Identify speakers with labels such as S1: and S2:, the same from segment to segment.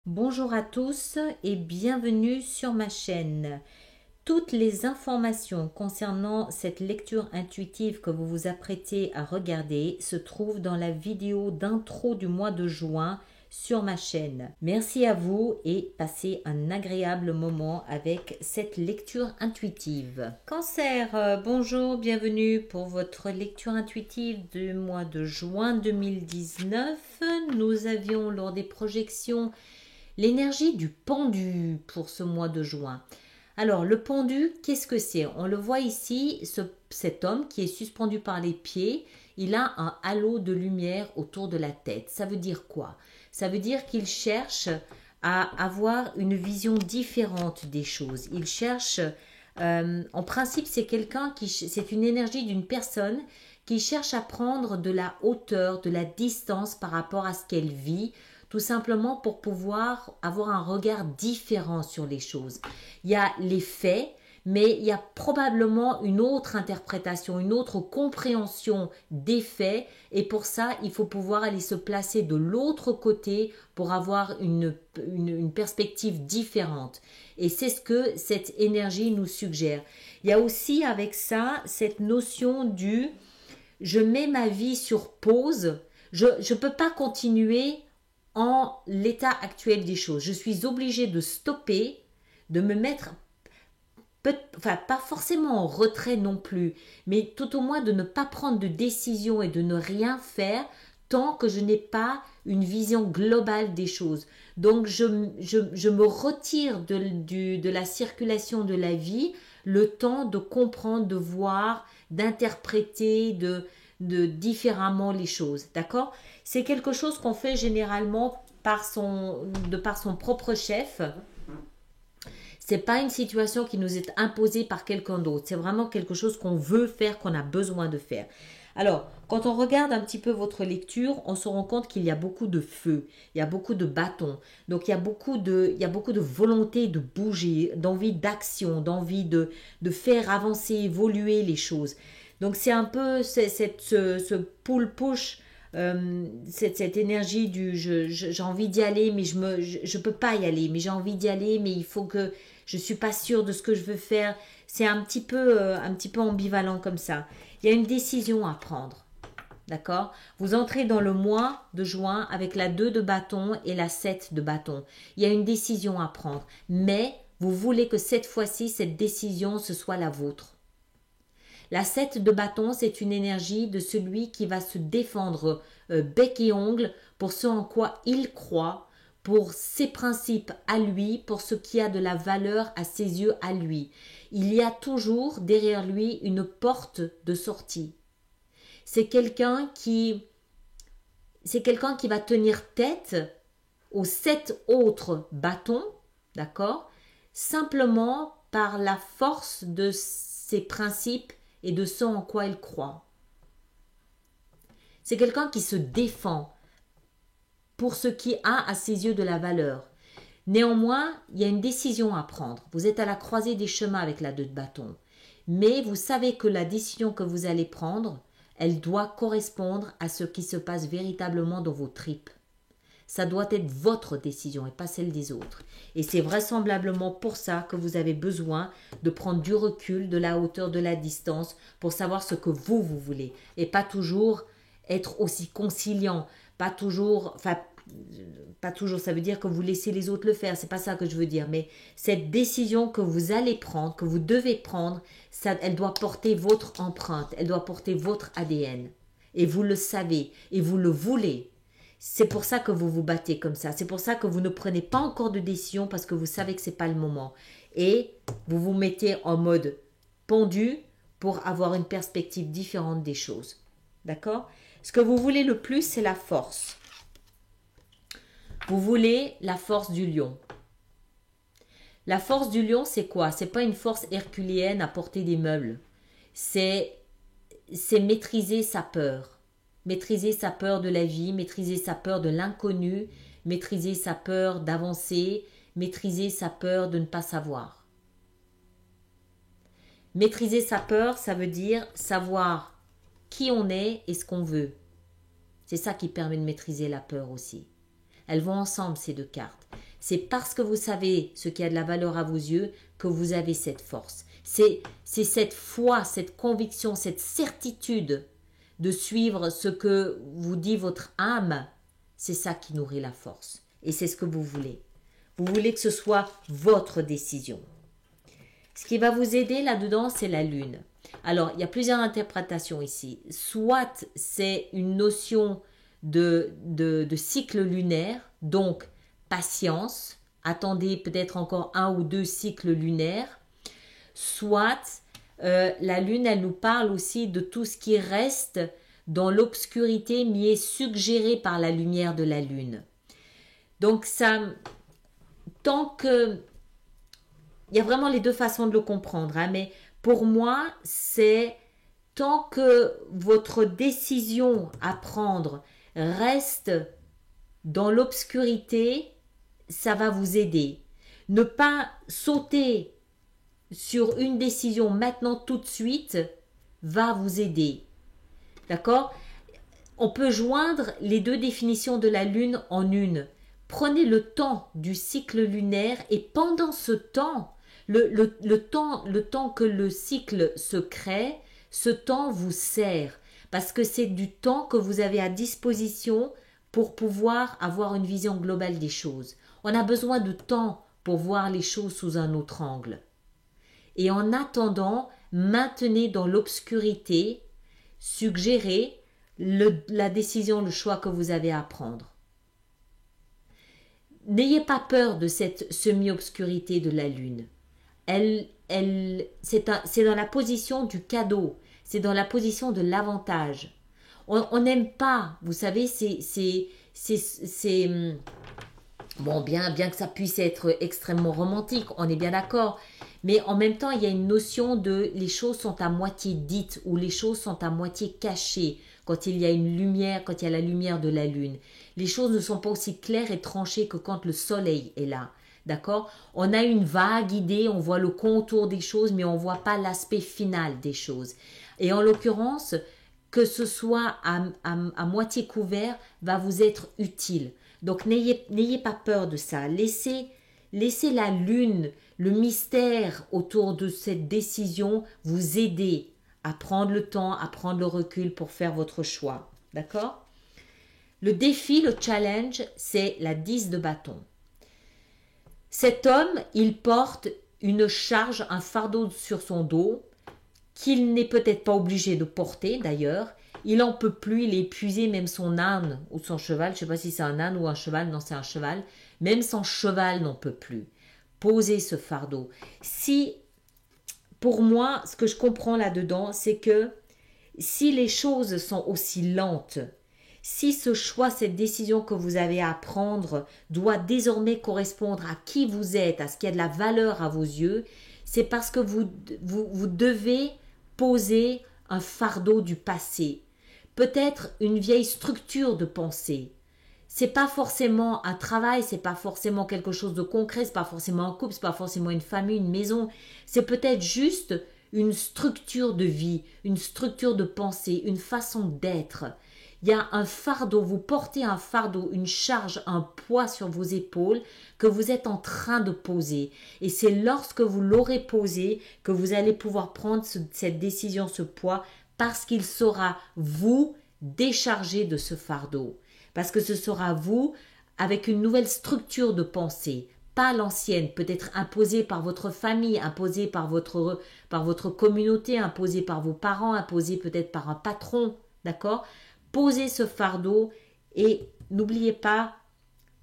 S1: Bonjour à tous et bienvenue sur ma chaîne. Toutes les informations concernant cette lecture intuitive que vous vous apprêtez à regarder se trouvent dans la vidéo d'intro du mois de juin sur ma chaîne. Merci à vous et passez un agréable moment avec cette lecture intuitive. Cancer, bonjour, bienvenue pour votre lecture intuitive du mois de juin 2019. Nous avions lors des projections l'énergie du pendu pour ce mois de juin. Alors, le pendu, qu'est-ce que c'est? On le voit ici, cet homme qui est suspendu par les pieds, il a un halo de lumière autour de la tête. Ça veut dire quoi? Ça veut dire qu'il cherche à avoir une vision différente des choses. Il cherche, en principe, c'est une énergie d'une personne qui cherche à prendre de la hauteur, de la distance par rapport à ce qu'elle vit, tout simplement pour pouvoir avoir un regard différent sur les choses. Il y a les faits, mais il y a probablement une autre interprétation, une autre compréhension des faits, et pour ça, il faut pouvoir aller se placer de l'autre côté pour avoir une perspective différente. Et c'est ce que cette énergie nous suggère. Il y a aussi avec ça cette notion du « je mets ma vie sur pause », je ne peux pas continuer en l'état actuel des choses. Je suis obligée de stopper, de me mettre, pas forcément en retrait non plus, mais tout au moins de ne pas prendre de décision et de ne rien faire tant que je n'ai pas une vision globale des choses. Donc je me retire de la circulation de la vie, le temps de comprendre, de voir, d'interpréter, de différemment les choses, d'accord? C'est quelque chose qu'on fait généralement par son propre chef. C'est pas une situation qui nous est imposée par quelqu'un d'autre. C'est vraiment quelque chose qu'on veut faire, qu'on a besoin de faire. Alors, quand on regarde un petit peu votre lecture, on se rend compte qu'il y a beaucoup de feu, il y a beaucoup de bâtons. Donc, il y a beaucoup de volonté de bouger, d'envie d'action, d'envie de faire avancer, évoluer les choses. Donc, c'est un peu ce pull-push, cette énergie du j'ai envie d'y aller, mais je peux pas y aller, mais j'ai envie d'y aller, mais il faut que je suis pas sûre de ce que je veux faire. C'est un petit peu ambivalent comme ça. Il y a une décision à prendre. D'accord? Vous entrez dans le mois de juin avec la 2 de bâton et la 7 de bâton. Il y a une décision à prendre. Mais vous voulez que cette fois-ci, cette décision, ce soit la vôtre. La 7 de bâton, c'est une énergie de celui qui va se défendre bec et ongle pour ce en quoi il croit, pour ses principes à lui, pour ce qui a de la valeur à ses yeux à lui. Il y a toujours derrière lui une porte de sortie. C'est quelqu'un qui va tenir tête aux 7 autres bâtons, d'accord? Simplement par la force de ses principes et de ce en quoi il croit. C'est quelqu'un qui se défend pour ce qui a à ses yeux de la valeur. Néanmoins, il y a une décision à prendre. Vous êtes à la croisée des chemins avec la 2 de bâton. Mais vous savez que la décision que vous allez prendre, elle doit correspondre à ce qui se passe véritablement dans vos tripes. Ça doit être votre décision et pas celle des autres. Et c'est vraisemblablement pour ça que vous avez besoin de prendre du recul, de la hauteur, de la distance pour savoir ce que vous voulez. Et pas toujours être aussi conciliant. Pas toujours, ça veut dire que vous laissez les autres le faire. C'est pas ça que je veux dire. Mais cette décision que vous allez prendre, que vous devez prendre, elle doit porter votre empreinte. Elle doit porter votre ADN. Et vous le savez. Et vous le voulez. C'est pour ça que vous vous battez comme ça. C'est pour ça que vous ne prenez pas encore de décision parce que vous savez que ce n'est pas le moment. Et vous vous mettez en mode pendu pour avoir une perspective différente des choses. D'accord? Ce que vous voulez le plus, c'est la force. Vous voulez la force du lion. La force du lion, c'est quoi? C'est pas une force herculéenne à porter des meubles. C'est maîtriser sa peur. Maîtriser sa peur de la vie, maîtriser sa peur de l'inconnu, maîtriser sa peur d'avancer, maîtriser sa peur de ne pas savoir. Maîtriser sa peur, ça veut dire savoir qui on est et ce qu'on veut. C'est ça qui permet de maîtriser la peur aussi. Elles vont ensemble, ces deux cartes. C'est parce que vous savez ce qui a de la valeur à vos yeux que vous avez cette force. C'est cette foi, cette conviction, cette certitude de suivre ce que vous dit votre âme. C'est ça qui nourrit la force. Et c'est ce que vous voulez. Vous voulez que ce soit votre décision. Ce qui va vous aider là-dedans, c'est la lune. Alors, il y a plusieurs interprétations ici. Soit c'est une notion de cycle lunaire, donc patience, attendez peut-être encore 1 ou 2 cycles lunaires. Soit la lune, elle nous parle aussi de tout ce qui reste dans l'obscurité, mais est suggéré par la lumière de la lune. Donc ça, tant que... Il y a vraiment les deux façons de le comprendre, hein, mais pour moi, c'est tant que votre décision à prendre reste dans l'obscurité, ça va vous aider. Ne pas sauter sur une décision maintenant tout de suite va vous aider. D'accord? On peut joindre les deux définitions de la lune en une. Prenez le temps du cycle lunaire et pendant ce temps, le temps que le cycle se crée, ce temps vous sert parce que c'est du temps que vous avez à disposition pour pouvoir avoir une vision globale des choses. On a besoin de temps pour voir les choses sous un autre angle. Et en attendant, maintenez dans l'obscurité, suggérez la décision, le choix que vous avez à prendre. N'ayez pas peur de cette semi-obscurité de la lune. C'est dans la position du cadeau, c'est dans la position de l'avantage. On n'aime pas, vous savez, bon, bien que ça puisse être extrêmement romantique, on est bien d'accord, mais en même temps, il y a une notion de les choses sont à moitié dites ou les choses sont à moitié cachées quand il y a une lumière, quand il y a la lumière de la lune. Les choses ne sont pas aussi claires et tranchées que quand le soleil est là. D'accord? On a une vague idée, on voit le contour des choses, mais on ne voit pas l'aspect final des choses. Et en l'occurrence, que ce soit à moitié couvert va vous être utile. Donc n'ayez pas peur de ça. Laissez la lune, le mystère autour de cette décision vous aider à prendre le temps, à prendre le recul pour faire votre choix. D'accord? Le défi, le challenge, c'est la 10 de bâton. Cet homme, il porte une charge, un fardeau sur son dos qu'il n'est peut-être pas obligé de porter d'ailleurs. Il n'en peut plus, il est épuisé, même son âne ou son cheval, je ne sais pas si c'est un âne ou un cheval, non c'est un cheval, même son cheval n'en peut plus. Posez ce fardeau. Si, pour moi, ce que je comprends là-dedans, c'est que si les choses sont aussi lentes, si ce choix, cette décision que vous avez à prendre doit désormais correspondre à qui vous êtes, à ce qui a de la valeur à vos yeux, c'est parce que vous devez poser un fardeau du passé. Peut-être une vieille structure de pensée. C'est pas forcément un travail, c'est pas forcément quelque chose de concret, c'est pas forcément un couple, c'est pas forcément une famille, une maison. C'est peut-être juste une structure de vie, une structure de pensée, une façon d'être. Il y a un fardeau, vous portez un fardeau, une charge, un poids sur vos épaules que vous êtes en train de poser. Et c'est lorsque vous l'aurez posé que vous allez pouvoir prendre cette décision, ce poids, parce qu'il saura vous décharger de ce fardeau. Parce que ce sera vous avec une nouvelle structure de pensée, pas l'ancienne, peut-être imposée par votre famille, imposée par votre communauté, imposée par vos parents, imposée peut-être par un patron, d'accord ? Posez ce fardeau et n'oubliez pas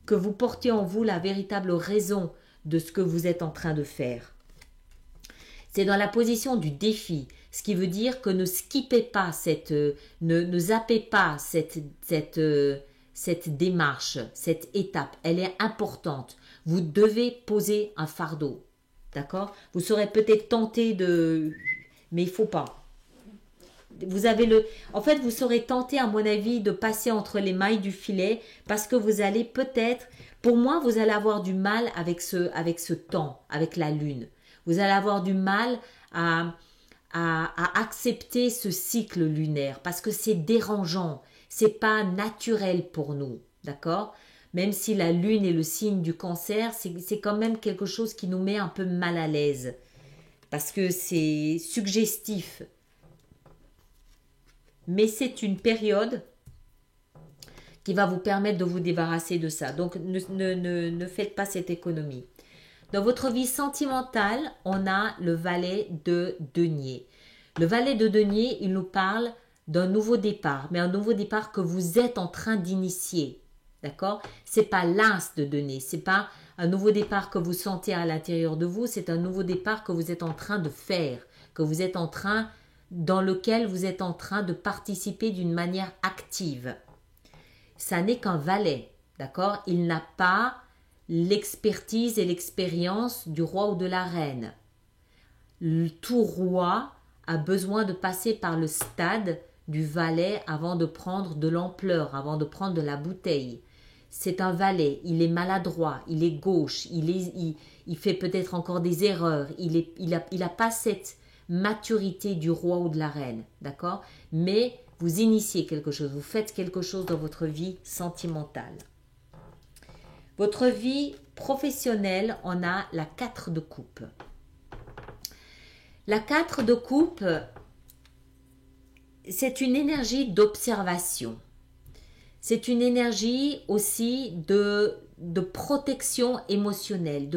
S1: que vous portez en vous la véritable raison de ce que vous êtes en train de faire. C'est dans la position du défi, ce qui veut dire que ne skippez pas ne zappez pas cette démarche, cette étape. Elle est importante. Vous devez poser un fardeau. D'accord? Vous serez peut-être tenté mais il ne faut pas. En fait, vous serez tenté, à mon avis, de passer entre les mailles du filet parce que vous allez peut-être, pour moi, vous allez avoir du mal avec ce temps, avec la lune. Vous allez avoir du mal à accepter ce cycle lunaire parce que c'est dérangeant, c'est pas naturel pour nous, d'accord? Même si la lune est le signe du cancer, c'est quand même quelque chose qui nous met un peu mal à l'aise. Parce que c'est suggestif. Mais c'est une période qui va vous permettre de vous débarrasser de ça. Donc ne faites pas cette économie. Dans votre vie sentimentale, on a le valet de denier. Le valet de denier, il nous parle d'un nouveau départ, mais un nouveau départ que vous êtes en train d'initier. D'accord? C'est pas l'as de denier, c'est pas un nouveau départ que vous sentez à l'intérieur de vous, c'est un nouveau départ que vous êtes en train de faire, que vous êtes en train, dans lequel vous êtes en train de participer d'une manière active. Ça n'est qu'un valet, d'accord? Il n'a pas l'expertise et l'expérience du roi ou de la reine. Tout roi a besoin de passer par le stade du valet avant de prendre de l'ampleur, avant de prendre de la bouteille. C'est un valet, il est maladroit, il est gauche, il fait peut-être encore des erreurs, il a pas cette maturité du roi ou de la reine, d'accord? Mais vous initiez quelque chose, vous faites quelque chose dans votre vie sentimentale. Votre vie professionnelle, on a la 4 de coupe. La 4 de coupe, c'est une énergie d'observation. C'est une énergie aussi de protection émotionnelle.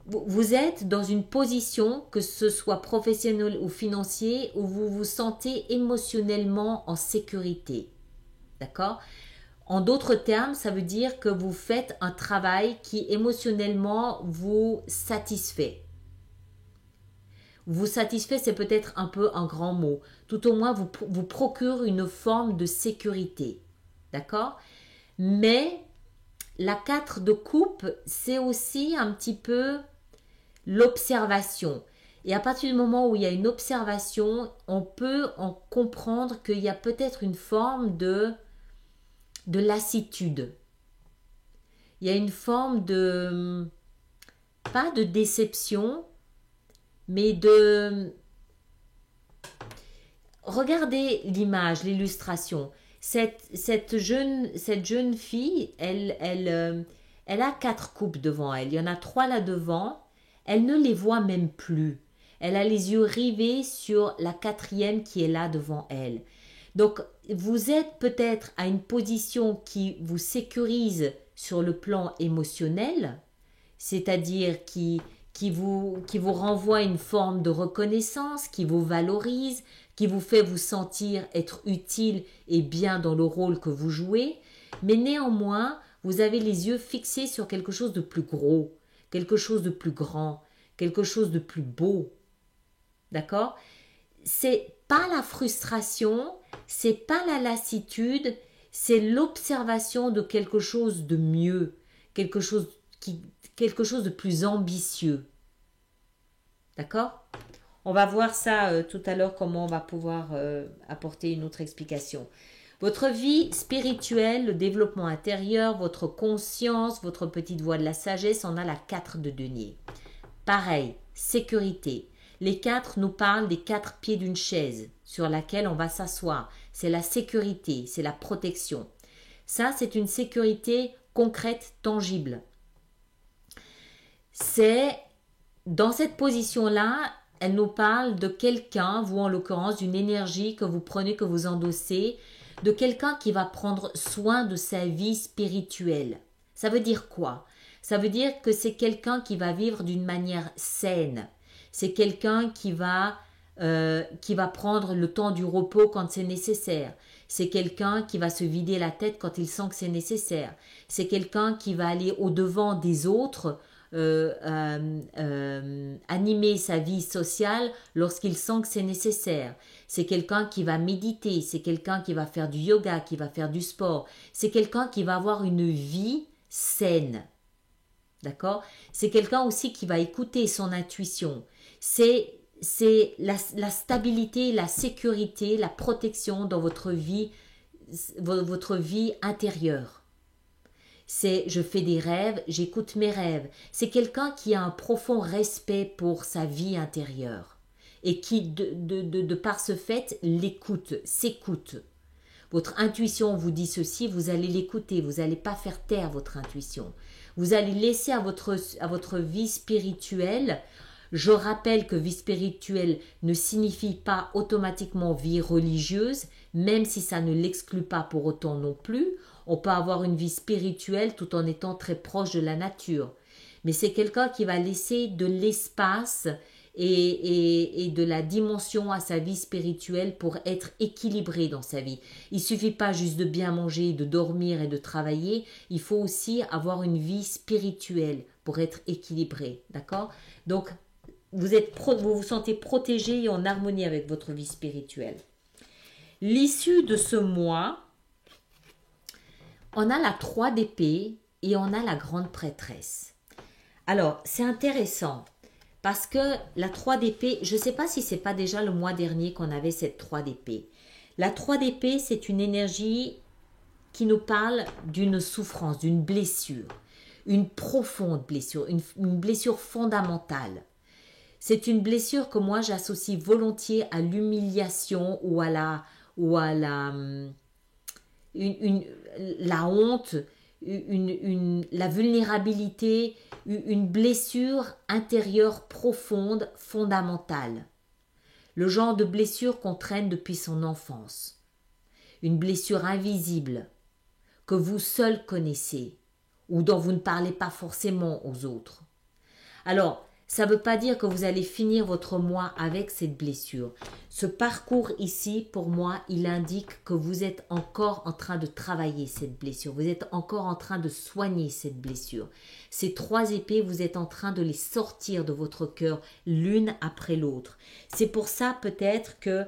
S1: Vous êtes dans une position, que ce soit professionnelle ou financière, où vous vous sentez émotionnellement en sécurité. D'accord ? En d'autres termes, ça veut dire que vous faites un travail qui émotionnellement vous satisfait. Vous satisfait, c'est peut-être un peu un grand mot. Tout au moins, vous procure une forme de sécurité. D'accord? Mais la 4 de coupe, c'est aussi un petit peu l'observation. Et à partir du moment où il y a une observation, on peut en comprendre qu'il y a peut-être une forme de lassitude. Il y a une forme de, pas de déception, mais de... Regardez l'image, l'illustration. Cette jeune fille, elle a 4 coupes devant elle. Il y en a 3 là devant. Elle ne les voit même plus. Elle a les yeux rivés sur la 4e qui est là devant elle. Donc, vous êtes peut-être à une position qui vous sécurise sur le plan émotionnel, c'est-à-dire qui vous renvoie une forme de reconnaissance, qui vous valorise, qui vous fait vous sentir être utile et bien dans le rôle que vous jouez, mais néanmoins, vous avez les yeux fixés sur quelque chose de plus gros, quelque chose de plus grand, quelque chose de plus beau. D'accord? C'est pas la frustration, c'est pas la lassitude, c'est l'observation de quelque chose de mieux, quelque chose de plus ambitieux. D'accord? On va voir ça tout à l'heure, comment on va pouvoir apporter une autre explication. Votre vie spirituelle, le développement intérieur, votre conscience, votre petite voix de la sagesse, on a la 4 de denier. Pareil, sécurité. Les 4 nous parlent des 4 pieds d'une chaise sur laquelle on va s'asseoir. C'est la sécurité, c'est la protection. Ça, c'est une sécurité concrète, tangible. C'est dans cette position-là, elle nous parle de quelqu'un, vous en l'occurrence, d'une énergie que vous prenez, que vous endossez, de quelqu'un qui va prendre soin de sa vie spirituelle. Ça veut dire quoi? Ça veut dire que c'est quelqu'un qui va vivre d'une manière saine. C'est quelqu'un qui va prendre le temps du repos quand c'est nécessaire. C'est quelqu'un qui va se vider la tête quand il sent que c'est nécessaire. C'est quelqu'un qui va aller au-devant des autres, animer sa vie sociale lorsqu'il sent que c'est nécessaire. C'est quelqu'un qui va méditer, c'est quelqu'un qui va faire du yoga, qui va faire du sport. C'est quelqu'un qui va avoir une vie saine. D'accord? C'est quelqu'un aussi qui va écouter son intuition. C'est la stabilité, la sécurité, la protection dans votre vie intérieure. C'est je fais des rêves, j'écoute mes rêves. C'est quelqu'un qui a un profond respect pour sa vie intérieure et qui, de par ce fait, l'écoute, s'écoute. Votre intuition vous dit ceci, vous allez l'écouter, vous n'allez pas faire taire votre intuition. Vous allez laisser à votre vie spirituelle. Je rappelle que vie spirituelle ne signifie pas automatiquement vie religieuse, même si ça ne l'exclut pas pour autant non plus. On peut avoir une vie spirituelle tout en étant très proche de la nature. Mais c'est quelqu'un qui va laisser de l'espace et de la dimension à sa vie spirituelle pour être équilibré dans sa vie. Il suffit pas juste de bien manger, de dormir et de travailler, il faut aussi avoir une vie spirituelle pour être équilibré, d'accord? Donc, vous vous sentez protégé et en harmonie avec votre vie spirituelle. L'issue de ce mois, on a la 3 d'épée et on a la grande prêtresse. Alors, c'est intéressant. Parce que la 3 d'épée, je ne sais pas si ce n'est pas déjà le mois dernier qu'on avait cette 3 d'épée. La 3 d'épée, c'est une énergie qui nous parle d'une souffrance, d'une blessure. Une profonde blessure, une blessure fondamentale. C'est une blessure que moi j'associe volontiers à l'humiliation ou à la honte, la vulnérabilité, une blessure intérieure profonde, fondamentale. Le genre de blessure qu'on traîne depuis son enfance. Une blessure invisible que vous seul connaissez ou dont vous ne parlez pas forcément aux autres. Alors, ça ne veut pas dire que vous allez finir votre mois avec cette blessure. Ce parcours ici, pour moi, il indique que vous êtes encore en train de travailler cette blessure. Vous êtes encore en train de soigner cette blessure. Ces 3 épées, vous êtes en train de les sortir de votre cœur l'une après l'autre. C'est pour ça peut-être que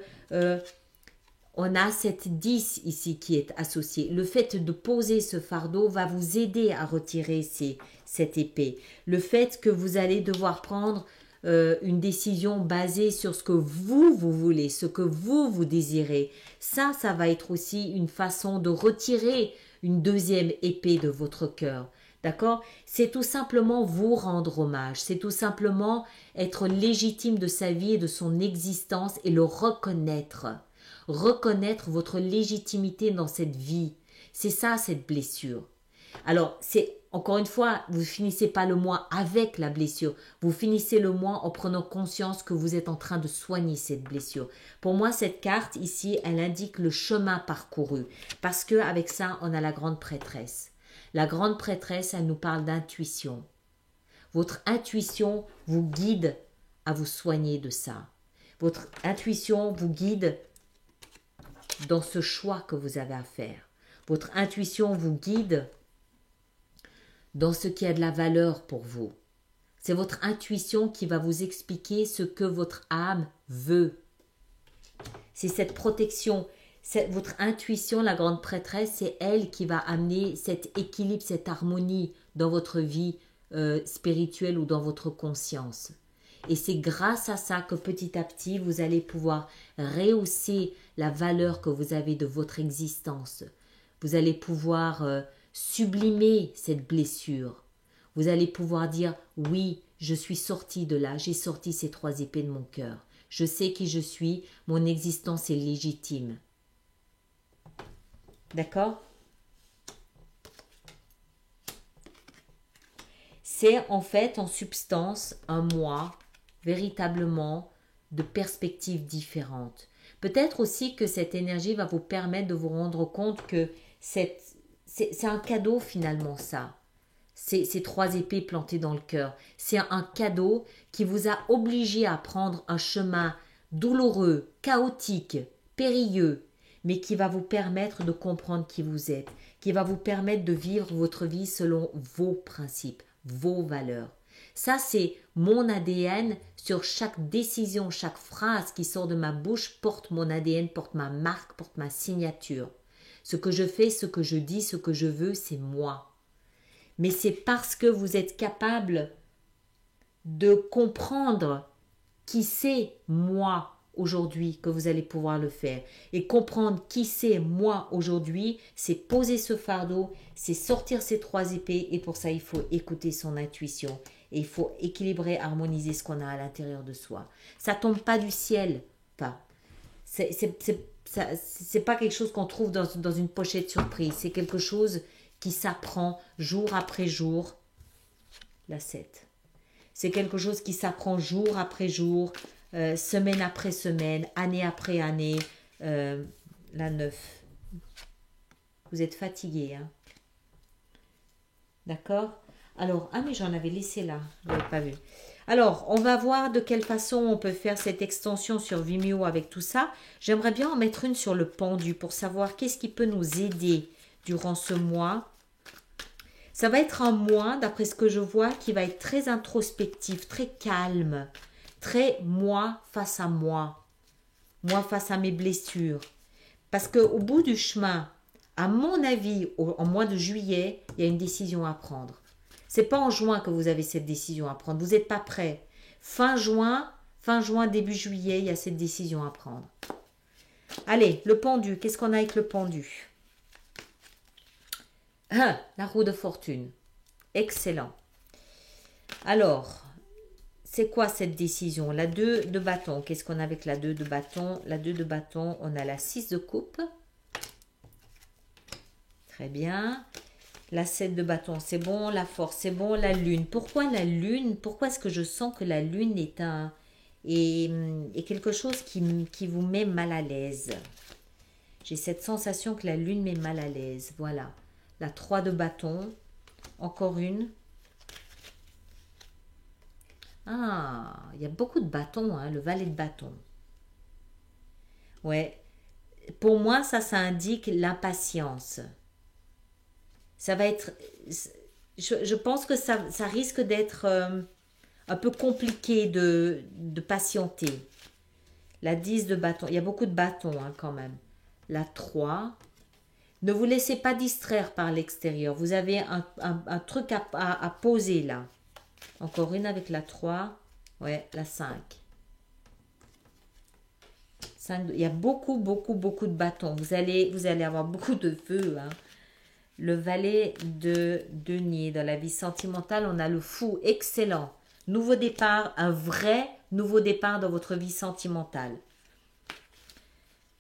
S1: on a cette 10 ici qui est associée. Le fait de poser ce fardeau va vous aider à retirer cette épée. Le fait que vous allez devoir prendre une décision basée sur ce que vous voulez, ce que vous désirez. Ça va être aussi une façon de retirer une deuxième épée de votre cœur. D'accord? C'est tout simplement vous rendre hommage. C'est tout simplement être légitime de sa vie et de son existence et le reconnaître. Reconnaître votre légitimité dans cette vie. C'est ça, cette blessure. Alors, encore une fois, vous ne finissez pas le mois avec la blessure. Vous finissez le mois en prenant conscience que vous êtes en train de soigner cette blessure. Pour moi, cette carte ici, elle indique le chemin parcouru. Parce qu'avec ça, on a la grande prêtresse. La grande prêtresse, elle nous parle d'intuition. Votre intuition vous guide à vous soigner de ça. Votre intuition vous guide dans ce choix que vous avez à faire. Votre intuition vous guide dans ce qui a de la valeur pour vous. C'est votre intuition qui va vous expliquer ce que votre âme veut. C'est cette protection, votre intuition, la grande prêtresse, c'est elle qui va amener cet équilibre, cette harmonie dans votre vie spirituelle ou dans votre conscience. Et c'est grâce à ça que petit à petit, vous allez pouvoir rehausser la valeur que vous avez de votre existence. Vous allez pouvoir sublimer cette blessure. Vous allez pouvoir dire, oui, je suis sorti de là, j'ai sorti ces 3 épées de mon cœur. Je sais qui je suis, mon existence est légitime. D'accord? C'est en fait, en substance, un mois véritablement de perspectives différentes. Peut-être aussi que cette énergie va vous permettre de vous rendre compte que c'est un cadeau finalement ça. Ces 3 épées plantées dans le cœur. C'est un cadeau qui vous a obligé à prendre un chemin douloureux, chaotique, périlleux, mais qui va vous permettre de comprendre qui vous êtes, qui va vous permettre de vivre votre vie selon vos principes, vos valeurs. Ça, c'est mon ADN. Sur chaque décision, chaque phrase qui sort de ma bouche porte mon ADN, porte ma marque, porte ma signature. Ce que je fais, ce que je dis, ce que je veux, c'est moi. Mais c'est parce que vous êtes capable de comprendre qui c'est moi aujourd'hui que vous allez pouvoir le faire. Et comprendre qui c'est moi aujourd'hui, c'est poser ce fardeau, c'est sortir ces 3 épées. Et pour ça, il faut écouter son intuition. Et il faut équilibrer, harmoniser ce qu'on a à l'intérieur de soi. Ça tombe pas du ciel, pas. c'est pas quelque chose qu'on trouve dans une pochette surprise. C'est quelque chose qui s'apprend jour après jour. La 7. C'est quelque chose qui s'apprend jour après jour, semaine après semaine, année après année. La 9. Vous êtes fatigué, hein? D'accord? Alors, ah mais j'en avais laissé là, je l'avais pas vu. Alors, on va voir de quelle façon on peut faire cette extension sur Vimeo avec tout ça. J'aimerais bien en mettre une sur le pendu pour savoir qu'est-ce qui peut nous aider durant ce mois. Ça va être un mois, d'après ce que je vois, qui va être très introspectif, très calme, très moi face à moi face à mes blessures. Parce qu'au bout du chemin, à mon avis, en mois de juillet, il y a une décision à prendre. C'est pas en juin que vous avez cette décision à prendre. Vous n'êtes pas prêt. Fin juin, début juillet, il y a cette décision à prendre. Allez, le pendu. Qu'est-ce qu'on a avec le pendu? Ah, la roue de fortune. Excellent. Alors, c'est quoi cette décision? La 2 de bâton. Qu'est-ce qu'on a avec la 2 de bâton? La 2 de bâton, on a la 6 de coupe. Très bien. La 7 de bâton, c'est bon. La force, c'est bon. La lune. Pourquoi la lune? Pourquoi est-ce que je sens que la lune est quelque chose qui vous met mal à l'aise? J'ai cette sensation que la lune met mal à l'aise. Voilà. La 3 de bâton. Encore une. Ah, il y a beaucoup de bâtons, hein, le valet de bâton. Ouais. Pour moi, ça indique l'impatience. Ça va être... Je pense que ça risque d'être un peu compliqué de patienter. La 10 de bâton. Il y a beaucoup de bâtons, hein, quand même. La 3. Ne vous laissez pas distraire par l'extérieur. Vous avez un truc à poser là. Encore une avec la 3. Ouais, la 5. Il y a beaucoup de bâtons. Vous allez avoir beaucoup de feu. Hein. Le valet de denier. Dans la vie sentimentale, on a le fou. Excellent. Nouveau départ. Un vrai nouveau départ dans votre vie sentimentale.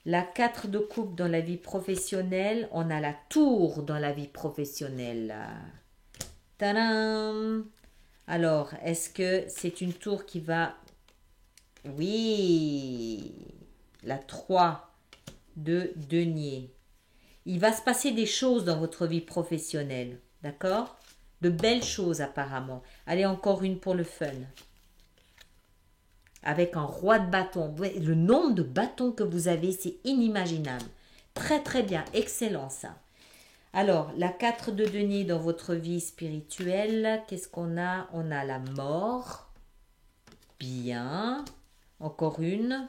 S1: La 4 de coupe dans la vie professionnelle. On a la tour dans la vie professionnelle. Tadam! Alors, est-ce que c'est une tour qui va... Oui, la 3 de denier. Il va se passer des choses dans votre vie professionnelle, d'accord? De belles choses apparemment. Allez, encore une pour le fun. Avec un roi de bâton. Le nombre de bâtons que vous avez, c'est inimaginable. Très très bien, excellent ça. Alors, la 4 de denier dans votre vie spirituelle, qu'est-ce qu'on a? On a la mort. Bien. Encore une.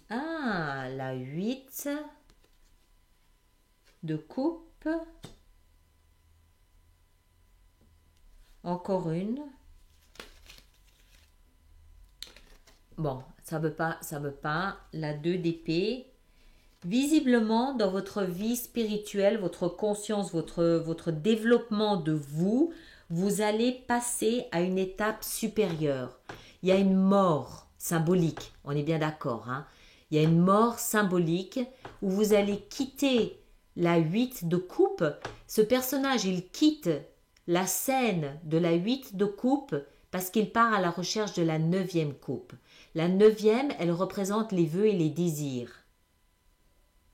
S1: Ah, la 8 de coupe. Encore une. Bon, ça veut pas. La 2 d'épée. Visiblement, dans votre vie spirituelle, votre conscience, votre développement de vous, vous allez passer à une étape supérieure. Il y a une mort symbolique, on est bien d'accord. Hein? Il y a une mort symbolique où vous allez quitter la 8 de coupe. Ce personnage, il quitte la scène de la 8 de coupe parce qu'il part à la recherche de la 9e coupe. La 9e, elle représente les vœux et les désirs.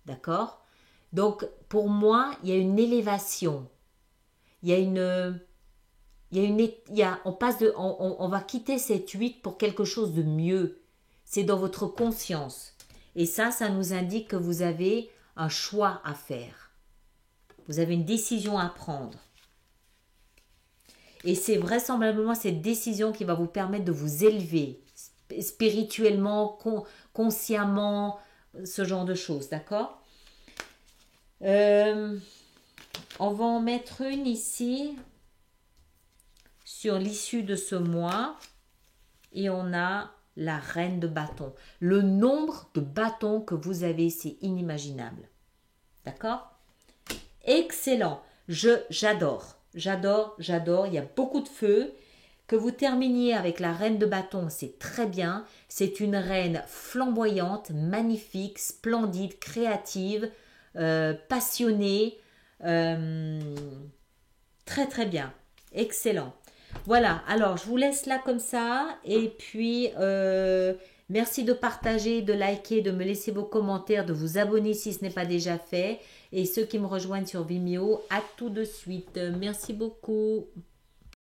S1: D'accord? Donc, pour moi, il y a une élévation. On va quitter cette 8 pour quelque chose de mieux. C'est dans votre conscience. Et ça nous indique que vous avez un choix à faire. Vous avez une décision à prendre. Et c'est vraisemblablement cette décision qui va vous permettre de vous élever spirituellement, consciemment, ce genre de choses, d'accord? On va en mettre une ici sur l'issue de ce mois et on a la reine de bâton. Le nombre de bâtons que vous avez, c'est inimaginable, d'accord? Excellent, j'adore, il y a beaucoup de feu. Que vous terminiez avec la reine de bâton, c'est très bien. C'est une reine flamboyante, magnifique, splendide, créative, passionnée. euh, Très très bien. Excellent. Voilà, alors je vous laisse là comme ça. Et puis, merci de partager, de liker, de me laisser vos commentaires, de vous abonner si ce n'est pas déjà fait. Et ceux qui me rejoignent sur Vimeo, à tout de suite. Merci beaucoup.